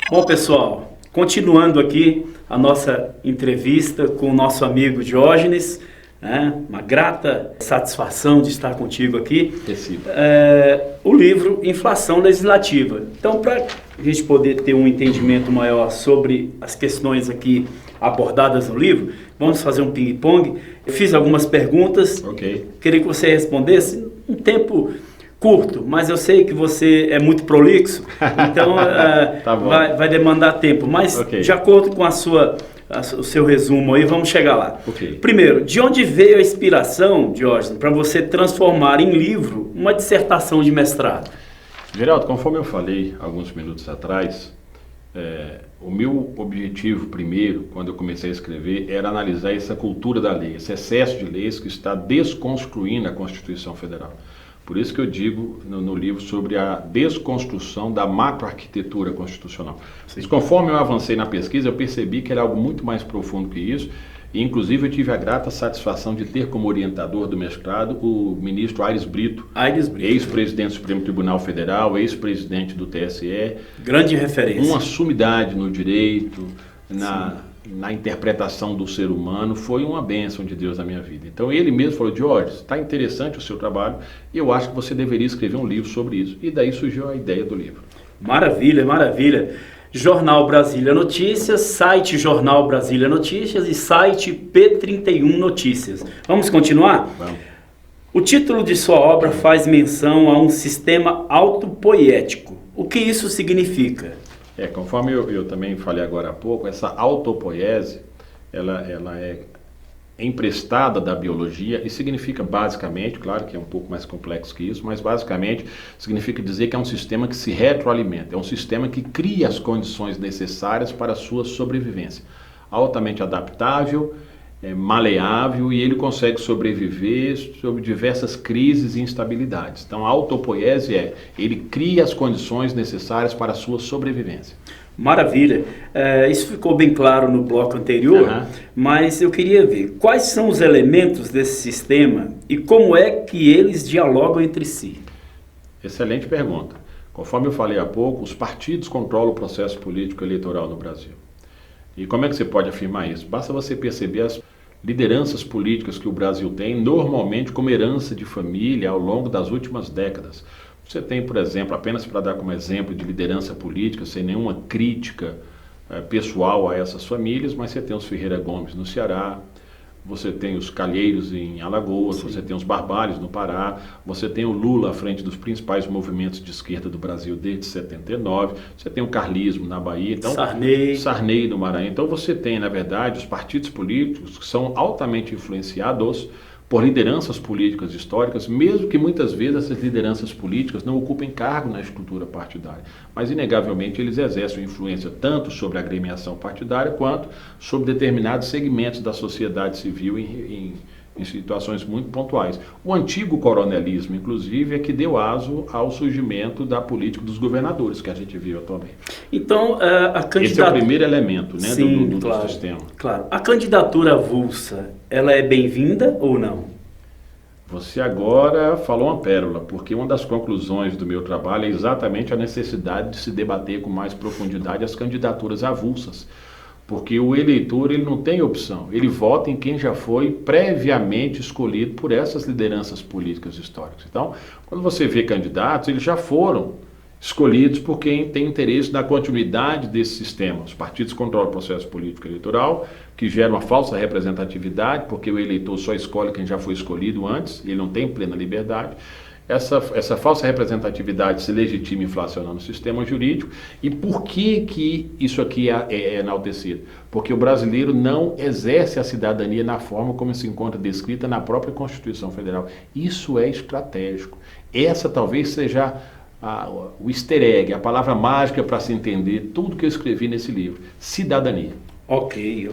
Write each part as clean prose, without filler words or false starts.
Bom, pessoal, continuando aqui a nossa entrevista com o nosso amigo Diógenes, né? Uma grata satisfação de estar contigo aqui. O livro Inflação Legislativa. Então, para a gente poder ter um entendimento maior sobre as questões aqui abordadas no livro, vamos fazer um ping-pong. Eu fiz algumas perguntas, queria que você respondesse um tempo curto, mas eu sei que você é muito prolixo, então Tá vai demandar tempo, mas de acordo com o seu resumo aí, vamos chegar lá. Primeiro, de onde veio a inspiração, Diógenes, para você transformar em livro uma dissertação de mestrado? Geraldo, conforme eu falei alguns minutos atrás, o meu objetivo primeiro, quando eu comecei a escrever, era analisar essa cultura da lei, esse excesso de leis que está desconstruindo a Constituição Federal. Por isso que eu digo no livro sobre a desconstrução da macroarquitetura constitucional. Mas conforme eu avancei na pesquisa, eu percebi que era algo muito mais profundo que isso. E, inclusive, eu tive a grata satisfação de ter como orientador do mestrado o ministro Aires Brito, ex-presidente do Supremo Tribunal Federal, ex-presidente do TSE. Grande referência. Uma sumidade no direito, na interpretação do ser humano, foi uma bênção de Deus na minha vida. Então ele mesmo falou: Diógenes, está interessante o seu trabalho e eu acho que você deveria escrever um livro sobre isso. E daí surgiu a ideia do livro. Maravilha, maravilha. Jornal Brasília Notícias, site Jornal Brasília Notícias e site P31 Notícias. Vamos continuar? Vamos. O título de sua obra faz menção a um sistema autopoético. O que isso significa? Conforme eu também falei agora há pouco, essa autopoiese, ela é emprestada da biologia e significa basicamente, claro que é um pouco mais complexo que isso, mas basicamente significa dizer que é um sistema que se retroalimenta, é um sistema que cria as condições necessárias para a sua sobrevivência. Altamente adaptável, maleável, e ele consegue sobreviver sob diversas crises e instabilidades. Então a autopoiese ele cria as condições necessárias para a sua sobrevivência. Maravilha, isso ficou bem claro no bloco anterior, mas eu queria ver quais são os elementos desse sistema e como é que eles dialogam entre si. Excelente pergunta. Conforme eu falei há pouco, os partidos controlam o processo político eleitoral no Brasil. E como é que você pode afirmar isso? Basta você perceber as lideranças políticas que o Brasil tem, normalmente como herança de família ao longo das últimas décadas. Você tem, por exemplo, apenas para dar como exemplo de liderança política, sem nenhuma crítica pessoal a essas famílias, mas você tem os Ferreira Gomes no Ceará, você tem os Calheiros em Alagoas, você tem os Barbalhos no Pará, você tem o Lula à frente dos principais movimentos de esquerda do Brasil desde 79, você tem o carlismo na Bahia, então, Sarney no Maranhão. Então você tem, na verdade, os partidos políticos que são altamente influenciados por lideranças políticas históricas, mesmo que muitas vezes essas lideranças políticas não ocupem cargo na estrutura partidária. Mas, inegavelmente, eles exercem influência tanto sobre a agremiação partidária quanto sobre determinados segmentos da sociedade civil em situações muito pontuais. O antigo coronelismo, inclusive, é que deu aso ao surgimento da política dos governadores que a gente vive atualmente. Então, a candidatura... Esse é o primeiro elemento, né, do sistema. Claro. A candidatura avulsa, ela é bem-vinda ou não? Você agora falou uma pérola, porque uma das conclusões do meu trabalho é exatamente a necessidade de se debater com mais profundidade as candidaturas avulsas. Porque o eleitor ele não tem opção, ele vota em quem já foi previamente escolhido por essas lideranças políticas históricas. Então, quando você vê candidatos, eles já foram escolhidos por quem tem interesse na continuidade desse sistema. Os partidos controlam o processo político eleitoral, que gera uma falsa representatividade, porque o eleitor só escolhe quem já foi escolhido antes, ele não tem plena liberdade. Essa falsa representatividade se legitima inflacionando o sistema jurídico. E por que isso aqui é enaltecido? Porque o brasileiro não exerce a cidadania na forma como se encontra descrita na própria Constituição Federal. Isso é estratégico. Essa talvez seja o easter egg, a palavra mágica para se entender tudo que eu escrevi nesse livro. Cidadania. Ok.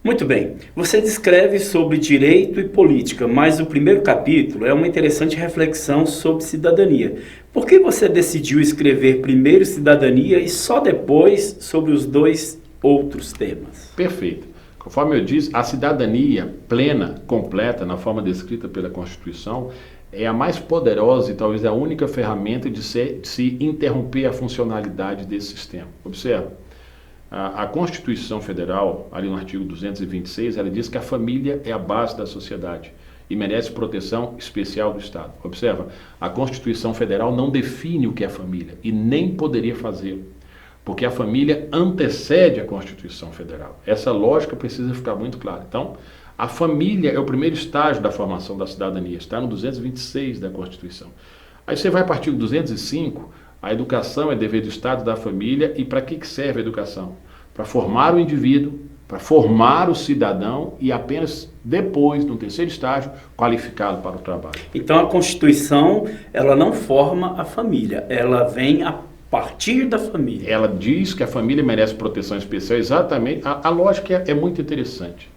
Muito bem, você descreve sobre direito e política, mas o primeiro capítulo é uma interessante reflexão sobre cidadania. Por que você decidiu escrever primeiro cidadania e só depois sobre os dois outros temas? Perfeito. Conforme eu disse, a cidadania plena, completa, na forma descrita pela Constituição, é a mais poderosa e talvez a única ferramenta de se interromper a funcionalidade desse sistema. Observa, a Constituição Federal, ali no artigo 226, ela diz que a família é a base da sociedade e merece proteção especial do Estado. Observa, a Constituição Federal não define o que é família e nem poderia fazê-lo, porque a família antecede a Constituição Federal. Essa lógica precisa ficar muito clara. Então, a família é o primeiro estágio da formação da cidadania, está no 226 da Constituição. Aí você vai para o artigo 205, a educação é dever do Estado e da família, e para que serve a educação? Para formar o indivíduo, para formar o cidadão e apenas depois, no terceiro estágio, qualificá-lo para o trabalho. Então a Constituição, ela não forma a família, ela vem a partir da família. Ela diz que a família merece proteção especial, exatamente. A lógica é muito interessante.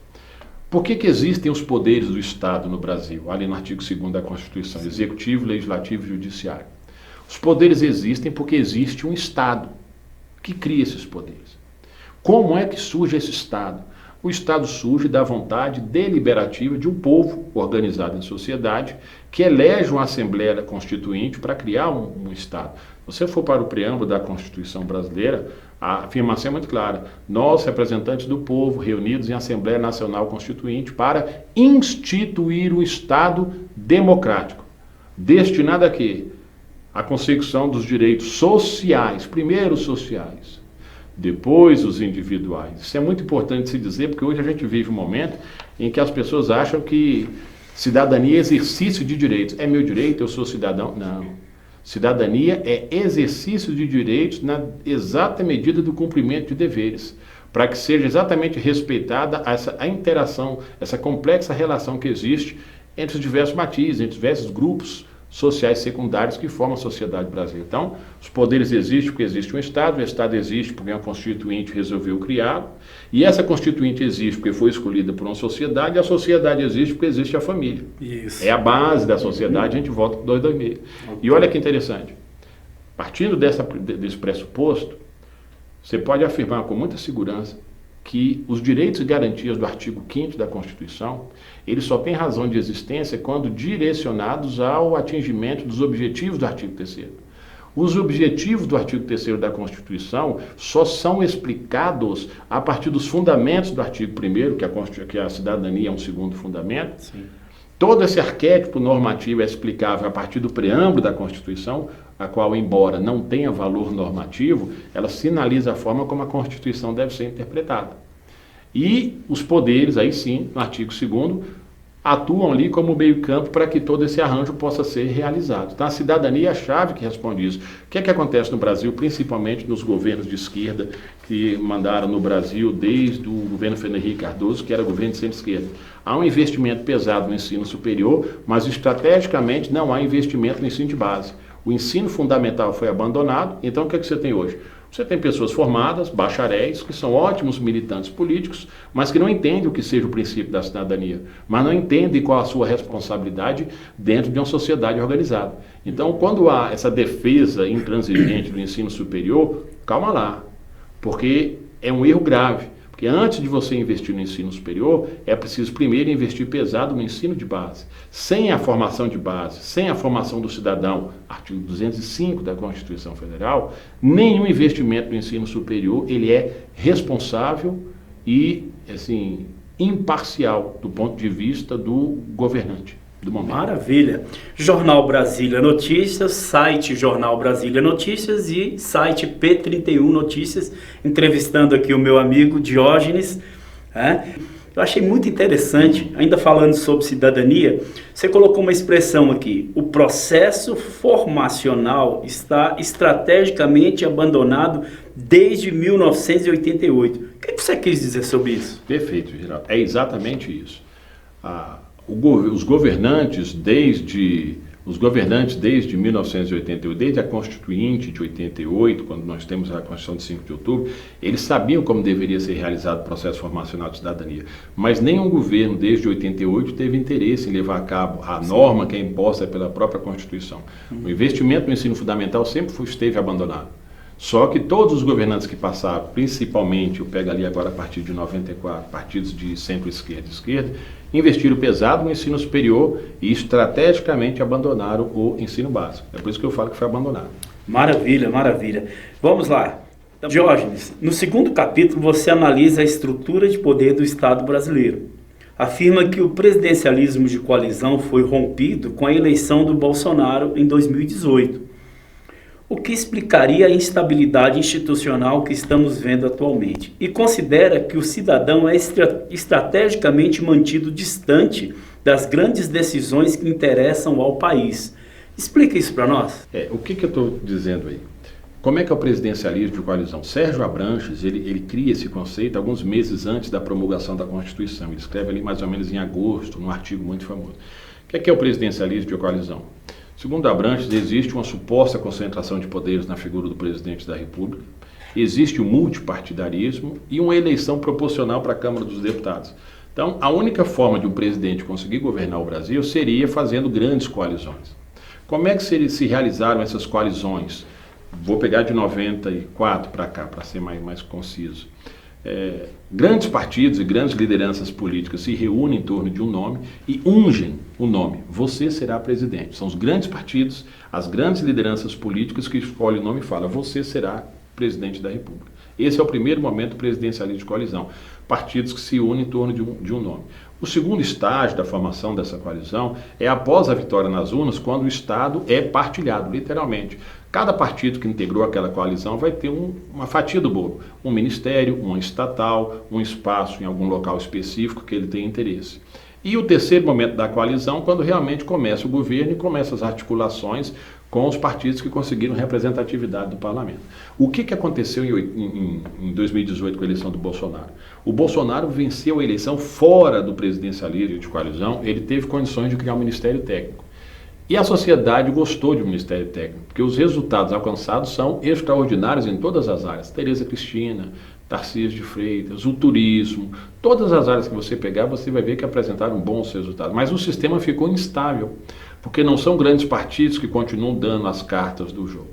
Por que existem os poderes do Estado no Brasil? Ali no artigo 2º da Constituição, Executivo, Legislativo e Judiciário. Os poderes existem porque existe um Estado que cria esses poderes. Como é que surge esse Estado? O Estado surge da vontade deliberativa de um povo organizado em sociedade que elege uma Assembleia Constituinte para criar um Estado. Se você for para o preâmbulo da Constituição brasileira, a afirmação é muito clara. Nós, representantes do povo, reunidos em Assembleia Nacional Constituinte para instituir um Estado democrático, destinado a quê? A consecução dos direitos sociais, primeiro os sociais, depois os individuais. Isso é muito importante se dizer, porque hoje a gente vive um momento em que as pessoas acham que cidadania é exercício de direitos. É meu direito, eu sou cidadão? Não. Cidadania é exercício de direitos na exata medida do cumprimento de deveres, para que seja exatamente respeitada a interação, essa complexa relação que existe entre os diversos matizes, entre os diversos grupos sociais secundários que formam a sociedade brasileira. Então, os poderes existem porque existe um Estado, o Estado existe porque uma Constituinte resolveu criá-lo, e essa Constituinte existe porque foi escolhida por uma sociedade, e a sociedade existe porque existe a família. Isso. É a base da sociedade, a gente volta para o 226. E olha que interessante, partindo desse pressuposto, você pode afirmar com muita segurança que os direitos e garantias do artigo 5º da Constituição, eles só têm razão de existência quando direcionados ao atingimento dos objetivos do artigo 3º. Os objetivos do artigo 3º da Constituição só são explicados a partir dos fundamentos do artigo 1º, que a cidadania é um segundo fundamento. Sim. Todo esse arquétipo normativo é explicável a partir do preâmbulo da Constituição, a qual, embora não tenha valor normativo, ela sinaliza a forma como a Constituição deve ser interpretada. E os poderes, aí sim, no artigo 2º, atuam ali como meio-campo para que todo esse arranjo possa ser realizado. Então, a cidadania é a chave que responde isso. O que é que acontece no Brasil, principalmente nos governos de esquerda que mandaram no Brasil desde o governo Fernando Henrique Cardoso, que era governo de centro-esquerda? Há um investimento pesado no ensino superior, mas estrategicamente não há investimento no ensino de base. O ensino fundamental foi abandonado, então o que é que você tem hoje? Você tem pessoas formadas, bacharéis, que são ótimos militantes políticos, mas que não entendem o que seja o princípio da cidadania, mas não entendem qual a sua responsabilidade dentro de uma sociedade organizada. Então, quando há essa defesa intransigente do ensino superior, calma lá, porque é um erro grave. Porque antes de você investir no ensino superior, é preciso primeiro investir pesado no ensino de base. Sem a formação de base, sem a formação do cidadão, artigo 205 da Constituição Federal, nenhum investimento no ensino superior ele é responsável e assim, imparcial do ponto de vista do governante. Maravilha. Jornal Brasília Notícias, site Jornal Brasília Notícias e site P31 Notícias, entrevistando aqui o meu amigo Diógenes. Eu achei muito interessante, ainda falando sobre cidadania, você colocou uma expressão aqui: o processo formacional está estrategicamente abandonado desde 1988. O que você quis dizer sobre isso? Perfeito, Geraldo. É exatamente isso. Os governantes desde 1988, desde a Constituinte de 88, quando nós temos a Constituição de 5 de outubro, eles sabiam como deveria ser realizado o processo formacional de cidadania, mas nenhum governo desde 88 teve interesse em levar a cabo a norma que é imposta pela própria Constituição. O investimento no ensino fundamental sempre esteve abandonado. Só que todos os governantes que passaram, principalmente, eu pego ali agora a partir de 94, partidos de centro-esquerda e esquerda, investiram pesado no ensino superior e estrategicamente abandonaram o ensino básico. É por isso que eu falo que foi abandonado. Maravilha, maravilha. Vamos lá. Diógenes, no segundo capítulo você analisa a estrutura de poder do Estado brasileiro. Afirma que o presidencialismo de coalizão foi rompido com a eleição do Bolsonaro em 2018. O que explicaria a instabilidade institucional que estamos vendo atualmente? E considera que o cidadão é estrategicamente mantido distante das grandes decisões que interessam ao país. Explica isso para nós. O que eu estou dizendo aí? Como é que é o presidencialismo de coalizão? Sérgio Abranches, ele cria esse conceito alguns meses antes da promulgação da Constituição. Ele escreve ali mais ou menos em agosto, num artigo muito famoso. O que é o presidencialismo de coalizão? Segundo Abranches, existe uma suposta concentração de poderes na figura do presidente da República, existe o multipartidarismo e uma eleição proporcional para a Câmara dos Deputados. Então, a única forma de um presidente conseguir governar o Brasil seria fazendo grandes coalizões. Como é que se realizaram essas coalizões? Vou pegar de 94 para cá, para ser mais conciso. Grandes partidos e grandes lideranças políticas se reúnem em torno de um nome e ungem o nome. Você será presidente. São os grandes partidos, as grandes lideranças políticas que escolhem o nome e falam: você será presidente da República. Esse é o primeiro momento presidencialista de coalizão. Partidos que se unem em torno de um nome. O segundo estágio da formação dessa coalizão é após a vitória nas urnas, quando o Estado é partilhado, literalmente. Cada partido que integrou aquela coalizão vai ter uma fatia do bolo, um ministério, uma estatal, um espaço em algum local específico que ele tem interesse. E o terceiro momento da coalizão, quando realmente começa o governo e começam as articulações com os partidos que conseguiram representatividade do parlamento. O que aconteceu em 2018 com a eleição do Bolsonaro? O Bolsonaro venceu a eleição fora do presidencialismo de coalizão, ele teve condições de criar um ministério técnico. E a sociedade gostou de um ministério técnico, porque os resultados alcançados são extraordinários em todas as áreas. Tereza Cristina, Tarcísio de Freitas, o turismo, todas as áreas que você pegar, você vai ver que apresentaram bons resultados. Mas o sistema ficou instável, porque não são grandes partidos que continuam dando as cartas do jogo.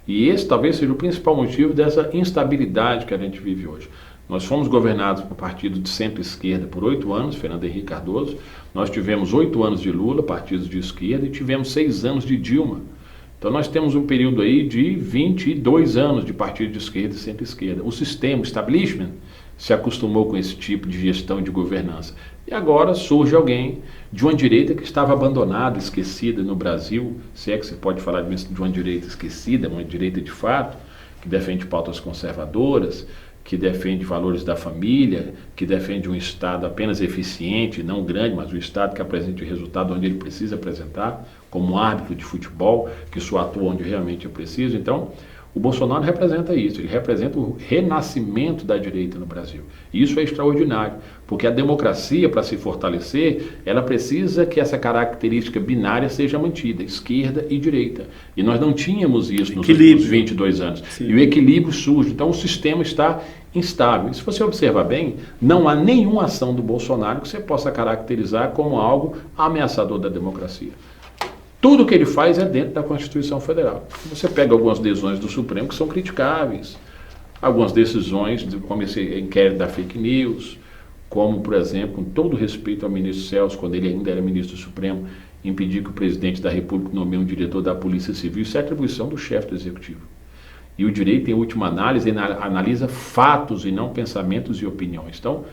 E esse talvez seja o principal motivo dessa instabilidade que a gente vive hoje. Nós fomos governados por partido de centro-esquerda por 8 anos, Fernando Henrique Cardoso. Nós tivemos 8 anos de Lula, partidos de esquerda, e tivemos 6 anos de Dilma. Então nós temos um período aí de 22 anos de partido de esquerda e centro-esquerda. O sistema, o establishment, se acostumou com esse tipo de gestão e de governança. E agora surge alguém de uma direita que estava abandonada, esquecida no Brasil, se é que você pode falar de uma direita esquecida, uma direita de fato, que defende pautas conservadoras, que defende valores da família, que defende um Estado apenas eficiente, não grande, mas um Estado que apresente o resultado onde ele precisa apresentar, como um árbitro de futebol, que só atua onde realmente é preciso. Então, o Bolsonaro representa isso, ele representa o renascimento da direita no Brasil. E isso é extraordinário, porque a democracia, para se fortalecer, ela precisa que essa característica binária seja mantida, esquerda e direita. E nós não tínhamos isso nos últimos 22 anos. Sim. E o equilíbrio surge, então o sistema está instável. E se você observar bem, não há nenhuma ação do Bolsonaro que você possa caracterizar como algo ameaçador da democracia. Tudo que ele faz é dentro da Constituição Federal. Você pega algumas decisões do Supremo que são criticáveis, algumas decisões, como esse inquérito da fake news, como, por exemplo, com todo respeito ao ministro Celso, quando ele ainda era ministro do Supremo, impedir que o presidente da República nomeie um diretor da Polícia Civil. Isso é atribuição do chefe do Executivo. E o direito, em última análise, analisa fatos e não pensamentos e opiniões. Então,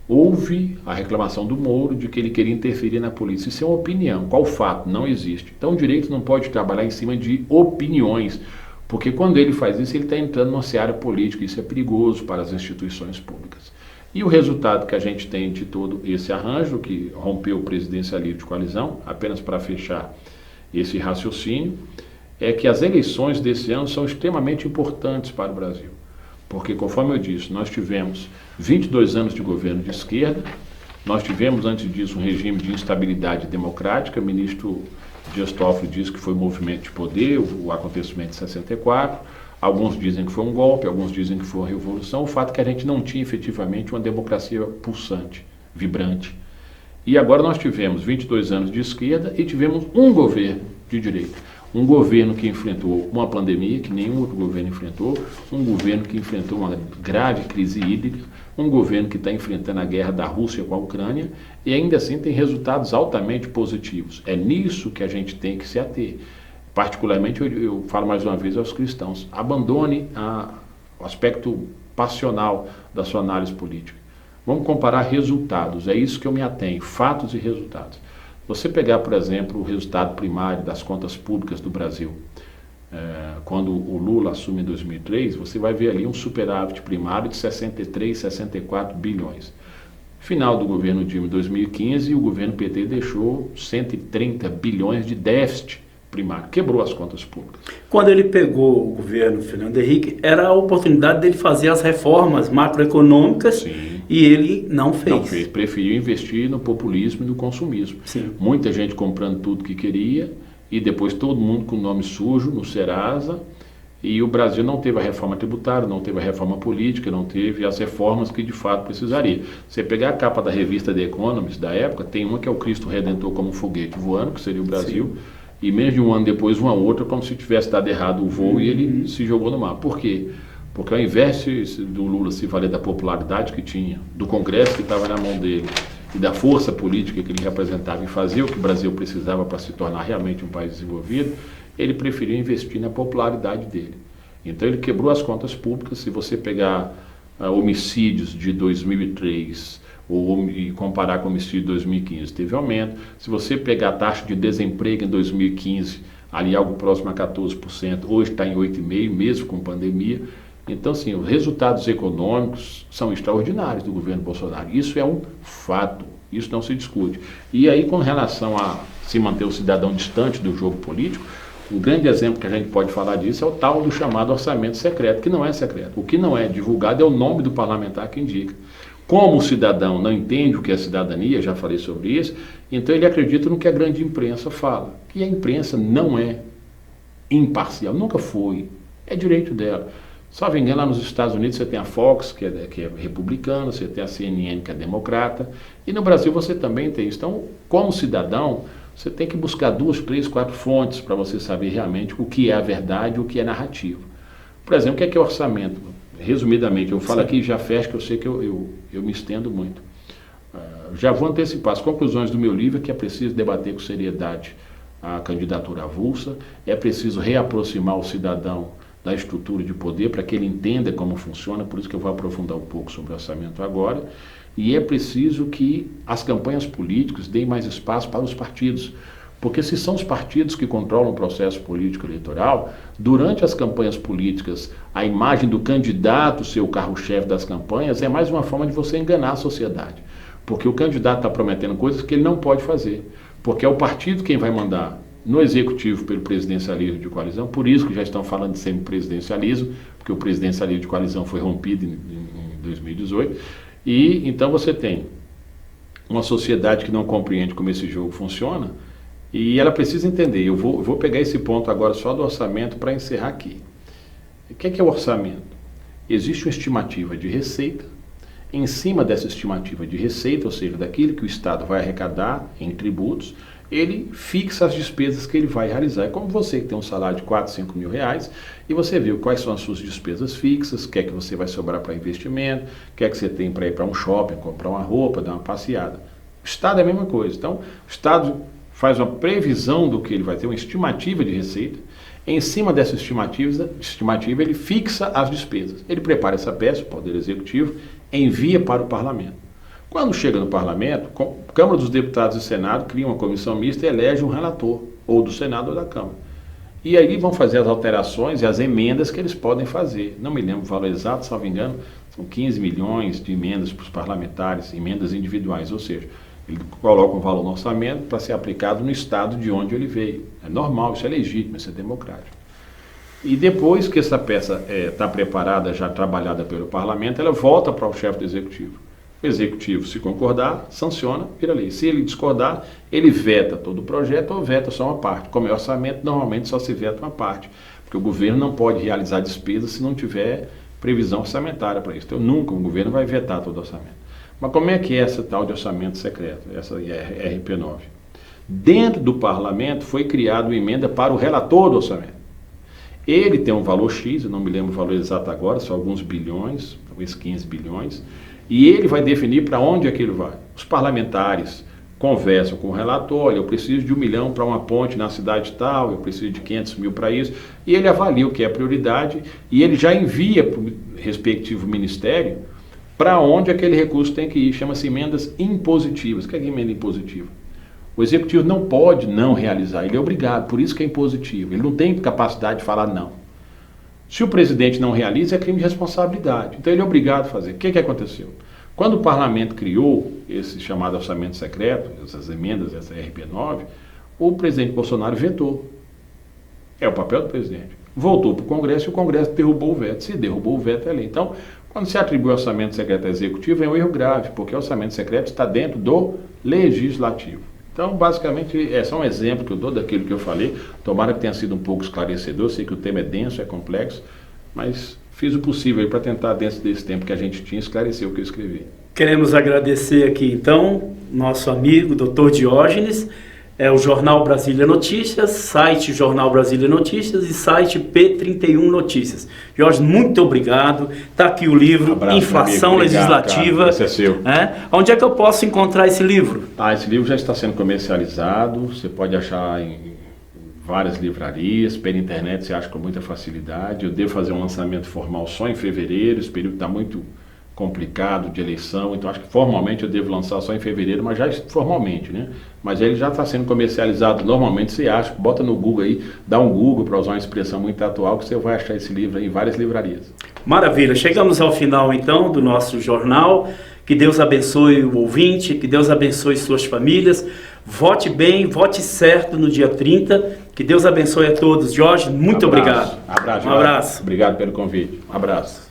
houve a reclamação do Moro de que ele queria interferir na polícia. Isso é uma opinião. Qual fato? Não existe. Então o direito não pode trabalhar em cima de opiniões, porque quando ele faz isso, ele está entrando numa seara política. Isso é perigoso para as instituições públicas. E o resultado que a gente tem de todo esse arranjo, que rompeu o presidencialismo de coalizão, apenas para fechar esse raciocínio, é que as eleições desse ano são extremamente importantes para o Brasil. Porque, conforme eu disse, nós tivemos 22 anos de governo de esquerda, nós tivemos antes disso um regime de instabilidade democrática. O ministro Dias Toffoli disse que foi um movimento de poder, o acontecimento de 64, alguns dizem que foi um golpe, alguns dizem que foi uma revolução. O fato é que a gente não tinha efetivamente uma democracia pulsante, vibrante. E agora nós tivemos 22 anos de esquerda e tivemos um governo de direita. Um governo que enfrentou uma pandemia que nenhum outro governo enfrentou, um governo que enfrentou uma grave crise hídrica, um governo que está enfrentando a guerra da Rússia com a Ucrânia e ainda assim tem resultados altamente positivos. É nisso que a gente tem que se ater. Particularmente, eu falo mais uma vez aos cristãos, abandone o aspecto passional da sua análise política. Vamos comparar resultados, é isso que eu me atenho, fatos e resultados. Você pegar, por exemplo, o resultado primário das contas públicas do Brasil, quando o Lula assume em 2003, você vai ver ali um superávit primário de 63, 64 bilhões. Final do governo Dilma em 2015, o governo PT deixou 130 bilhões de déficit primário, quebrou as contas públicas. Quando ele pegou o governo Fernando Henrique, era a oportunidade dele fazer as reformas macroeconômicas. Sim. E ele não fez. Não fez, preferiu investir no populismo e no consumismo. Sim. Muita gente comprando tudo que queria e depois todo mundo com nome sujo no Serasa. E o Brasil não teve a reforma tributária, não teve a reforma política, não teve as reformas que de fato precisaria. Você pegar a capa da revista The Economist da época, tem uma que é o Cristo Redentor como um foguete voando, que seria o Brasil. Sim. E menos de um ano depois, uma outra, como se tivesse dado errado o voo e ele se jogou no mar. Por quê? Porque ao invés do Lula se valer da popularidade que tinha, do Congresso que estava na mão dele e da força política que ele representava e fazia o que o Brasil precisava para se tornar realmente um país desenvolvido, ele preferiu investir na popularidade dele. Então ele quebrou as contas públicas. Se você pegar homicídios de 2003 e comparar com o homicídio de 2015, teve aumento. Se você pegar a taxa de desemprego em 2015, ali algo próximo a 14%, hoje está em 8,5%, mesmo com pandemia. Então, sim, os resultados econômicos são extraordinários do governo Bolsonaro. Isso é um fato, isso não se discute. E aí, com relação a se manter o cidadão distante do jogo político, o grande exemplo que a gente pode falar disso é o tal do chamado orçamento secreto, que não é secreto. O que não é divulgado é o nome do parlamentar que indica. Como o cidadão não entende o que é cidadania, já falei sobre isso, então ele acredita no que a grande imprensa fala. E a imprensa não é imparcial, nunca foi, é direito dela. Só me engano, lá nos Estados Unidos você tem a Fox, que é republicana, você tem a CNN, que é democrata, e no Brasil você também tem isso. Então, como cidadão, você tem que buscar 2, 3, 4 fontes para você saber realmente o que é a verdade e o que é narrativo. Por exemplo, o que é orçamento? Resumidamente, eu falo aqui e já fecho, que eu sei que eu me estendo muito. Já vou antecipar as conclusões do meu livro, que é preciso debater com seriedade a candidatura avulsa, é preciso reaproximar o cidadão da estrutura de poder para que ele entenda como funciona, por isso que eu vou aprofundar um pouco sobre o orçamento agora, e é preciso que as campanhas políticas deem mais espaço para os partidos, porque se são os partidos que controlam o processo político eleitoral, durante as campanhas políticas, a imagem do candidato ser o carro-chefe das campanhas é mais uma forma de você enganar a sociedade, porque o candidato está prometendo coisas que ele não pode fazer, porque é o partido quem vai mandar no executivo pelo presidencialismo de coalizão, por isso que já estão falando de semipresidencialismo, porque o presidencialismo de coalizão foi rompido em 2018, e então você tem uma sociedade que não compreende como esse jogo funciona, e ela precisa entender. Eu vou pegar esse ponto agora só do orçamento para encerrar aqui. O que é o orçamento? Existe uma estimativa de receita. Em cima dessa estimativa de receita, ou seja, daquilo que o Estado vai arrecadar em tributos, ele fixa as despesas que ele vai realizar. É como você que tem um salário de 4, 5 mil reais e você vê quais são as suas despesas fixas, o que é que você vai sobrar para investimento, o que é que você tem para ir para um shopping, comprar uma roupa, dar uma passeada. O Estado é a mesma coisa. Então, o Estado faz uma previsão do que ele vai ter, uma estimativa de receita. Em cima dessa estimativa, ele fixa as despesas. Ele prepara essa peça, o Poder Executivo, envia para o Parlamento. Quando chega no Parlamento, a Câmara dos Deputados e Senado cria uma comissão mista e elege um relator, ou do Senado ou da Câmara. E aí vão fazer as alterações e as emendas que eles podem fazer. Não me lembro o valor exato, salvo engano, são 15 milhões de emendas para os parlamentares, emendas individuais, ou seja, ele coloca um valor no orçamento para ser aplicado no estado de onde ele veio. É normal, isso é legítimo, isso é democrático. E depois que essa peça está preparada, já trabalhada pelo parlamento, ela volta para o chefe do executivo. O executivo, se concordar, sanciona, vira lei. Se ele discordar, ele veta todo o projeto ou veta só uma parte. Como é orçamento, normalmente só se veta uma parte, porque o governo não pode realizar despesas se não tiver previsão orçamentária para isso. Então, nunca o governo vai vetar todo o orçamento. Mas como é que é essa tal de orçamento secreto, essa RP9? Dentro do parlamento foi criada uma emenda para o relator do orçamento. Ele tem um valor X, eu não me lembro o valor exato agora, são alguns bilhões, talvez 15 bilhões, e ele vai definir para onde aquilo vai. Os parlamentares conversam com o relator, olha, eu preciso de 1 milhão para uma ponte na cidade tal, eu preciso de 500 mil para isso, e ele avalia o que é prioridade e ele já envia para o respectivo ministério para onde aquele recurso tem que ir. Chama-se emendas impositivas. O que é emenda impositiva? O executivo não pode não realizar, ele é obrigado, por isso que é impositivo. Ele não tem capacidade de falar não. Se o presidente não realiza, é crime de responsabilidade. Então ele é obrigado a fazer. O que aconteceu? Quando o parlamento criou esse chamado orçamento secreto, essas emendas, essa RP9, o presidente Bolsonaro vetou. É o papel do presidente. Voltou para o Congresso e o Congresso derrubou o veto. Se derrubou o veto, é lei. Então, quando se atribui orçamento secreto ao executivo, é um erro grave, porque o orçamento secreto está dentro do legislativo. Então, basicamente, é só um exemplo que eu dou daquilo que eu falei. Tomara que tenha sido um pouco esclarecedor. Sei que o tema é denso, é complexo, mas fiz o possível para tentar, dentro desse tempo que a gente tinha, esclarecer o que eu escrevi. Queremos agradecer aqui, então, nosso amigo, Dr. Diógenes, o Jornal Brasília Notícias, site Jornal Brasília Notícias e site P31 Notícias. Jorge, muito obrigado. Está aqui o livro, Inflação Legislativa. Cara, esse é seu. Onde é que eu posso encontrar esse livro? Esse livro já está sendo comercializado, você pode achar em várias livrarias, pela internet você acha com muita facilidade. Eu devo fazer um lançamento formal só em fevereiro, esse período está muito complicado de eleição, então acho que formalmente eu devo lançar só em fevereiro, mas já formalmente, né? Mas ele já está sendo comercializado, normalmente você acha, bota no Google aí, dá um Google para usar uma expressão muito atual, que você vai achar esse livro aí em várias livrarias. Maravilha, chegamos ao final então do nosso jornal. Que Deus abençoe o ouvinte, que Deus abençoe suas famílias. Vote bem, vote certo no dia 30. Que Deus abençoe a todos. Jorge, muito obrigado. Abraço. Um abraço. Obrigado pelo convite. Um abraço.